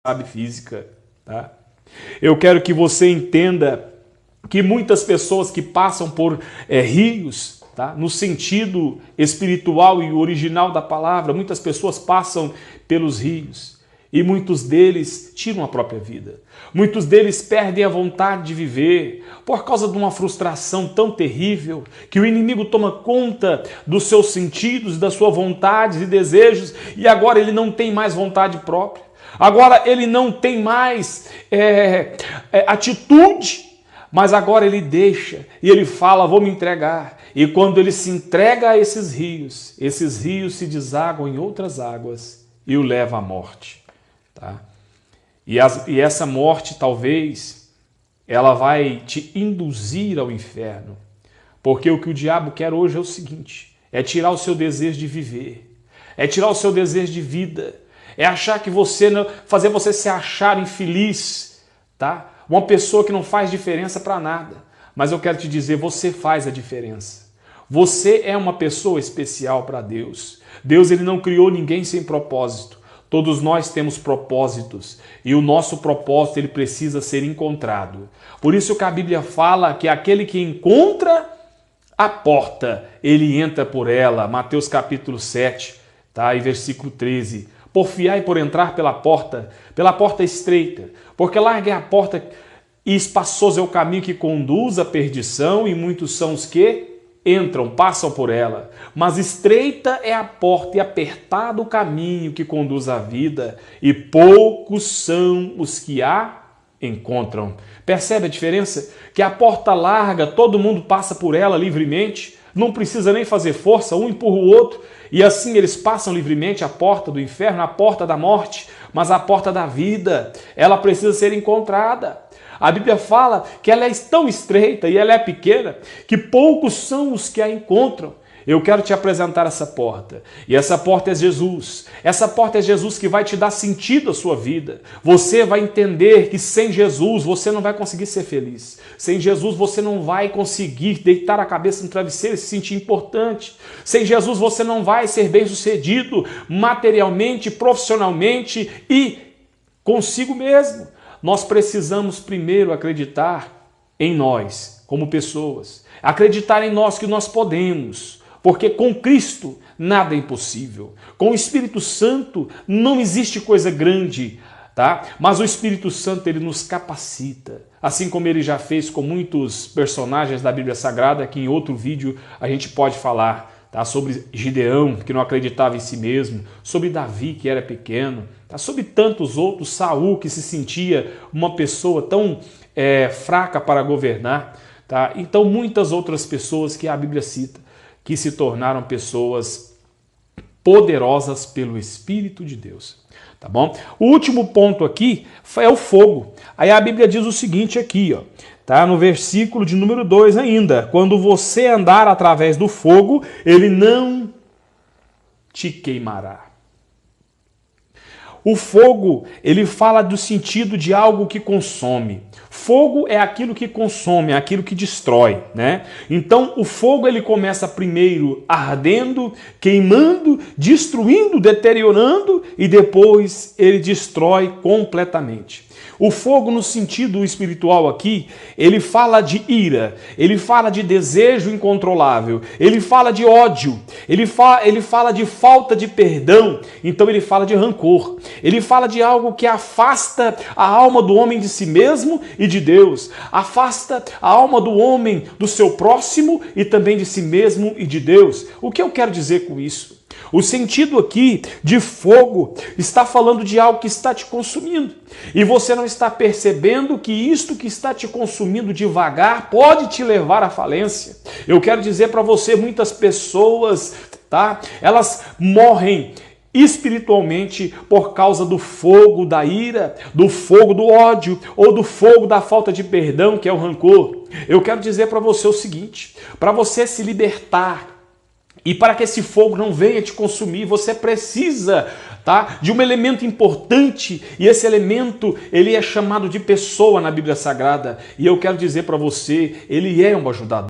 sabe física, tá? Eu quero que você entenda que muitas pessoas que passam por rios, tá? No sentido espiritual e original da palavra, muitas pessoas passam pelos rios e muitos deles tiram a própria vida. Muitos deles perdem a vontade de viver por causa de uma frustração tão terrível que o inimigo toma conta dos seus sentidos, das suas vontades e desejos e agora ele não tem mais vontade própria. Agora ele não tem mais atitude, mas agora ele deixa e ele fala, vou me entregar. E quando ele se entrega a esses rios se desaguam em outras águas e o leva à morte. Tá? E essa morte talvez ela vai te induzir ao inferno, porque o que o diabo quer hoje é o seguinte, é tirar o seu desejo de viver, é tirar o seu desejo de vida, é achar que fazer você se achar infeliz, tá? Uma pessoa que não faz diferença para nada. Mas eu quero te dizer, você faz a diferença. Você é uma pessoa especial para Deus. Deus ele não criou ninguém sem propósito. Todos nós temos propósitos e o nosso propósito ele precisa ser encontrado. Por isso que a Bíblia fala que aquele que encontra a porta, ele entra por ela. Mateus capítulo 7, tá? E versículo 13. Porfiai por entrar pela porta estreita, porque larga é a porta e espaçoso é o caminho que conduz à perdição e muitos são os que entram, passam por ela. Mas estreita é a porta e apertado o caminho que conduz à vida e poucos são os que a encontram. Percebe a diferença? Que a porta larga, todo mundo passa por ela livremente, não precisa nem fazer força, um empurra o outro, e assim eles passam livremente a porta do inferno, a porta da morte, mas a porta da vida, ela precisa ser encontrada. A Bíblia fala que ela é tão estreita e ela é pequena que poucos são os que a encontram. Eu quero te apresentar essa porta. E essa porta é Jesus. Essa porta é Jesus que vai te dar sentido à sua vida. Você vai entender que sem Jesus você não vai conseguir ser feliz. Sem Jesus você não vai conseguir deitar a cabeça no travesseiro e se sentir importante. Sem Jesus você não vai ser bem-sucedido materialmente, profissionalmente e consigo mesmo. Nós precisamos primeiro acreditar em nós como pessoas. Acreditar em nós que nós podemos. Porque com Cristo nada é impossível. Com o Espírito Santo não existe coisa grande, tá? Mas o Espírito Santo ele nos capacita. Assim como ele já fez com muitos personagens da Bíblia Sagrada, que em outro vídeo a gente pode falar, tá? Sobre Gideão, que não acreditava em si mesmo, sobre Davi, que era pequeno, tá? Sobre tantos outros, Saul, que se sentia uma pessoa tão fraca para governar, tá? Então muitas outras pessoas que a Bíblia cita, que se tornaram pessoas poderosas pelo Espírito de Deus. Tá bom? O último ponto aqui é o fogo. Aí a Bíblia diz o seguinte aqui, ó, tá? No versículo de número 2 ainda. Quando você andar através do fogo, ele não te queimará. O fogo, ele fala do sentido de algo que consome. Fogo é aquilo que consome, é aquilo que destrói, né? Então, o fogo ele começa primeiro ardendo, queimando, destruindo, deteriorando e depois ele destrói completamente. O fogo no sentido espiritual aqui, ele fala de ira, ele fala de desejo incontrolável, ele fala de ódio, ele fala de falta de perdão, então ele fala de rancor, ele fala de algo que afasta a alma do homem de si mesmo e de Deus, afasta a alma do homem do seu próximo e também de si mesmo e de Deus. O que eu quero dizer com isso? O sentido aqui de fogo está falando de algo que está te consumindo. E você não está percebendo que isto que está te consumindo devagar pode te levar à falência. Eu quero dizer para você, muitas pessoas, tá? Elas morrem espiritualmente por causa do fogo da ira, do fogo do ódio ou do fogo da falta de perdão, que é o rancor. Eu quero dizer para você o seguinte, para você se libertar e para que esse fogo não venha te consumir, você precisa, tá, de um elemento importante, e esse elemento ele é chamado de pessoa na Bíblia Sagrada, e eu quero dizer para você, ele é um ajudador.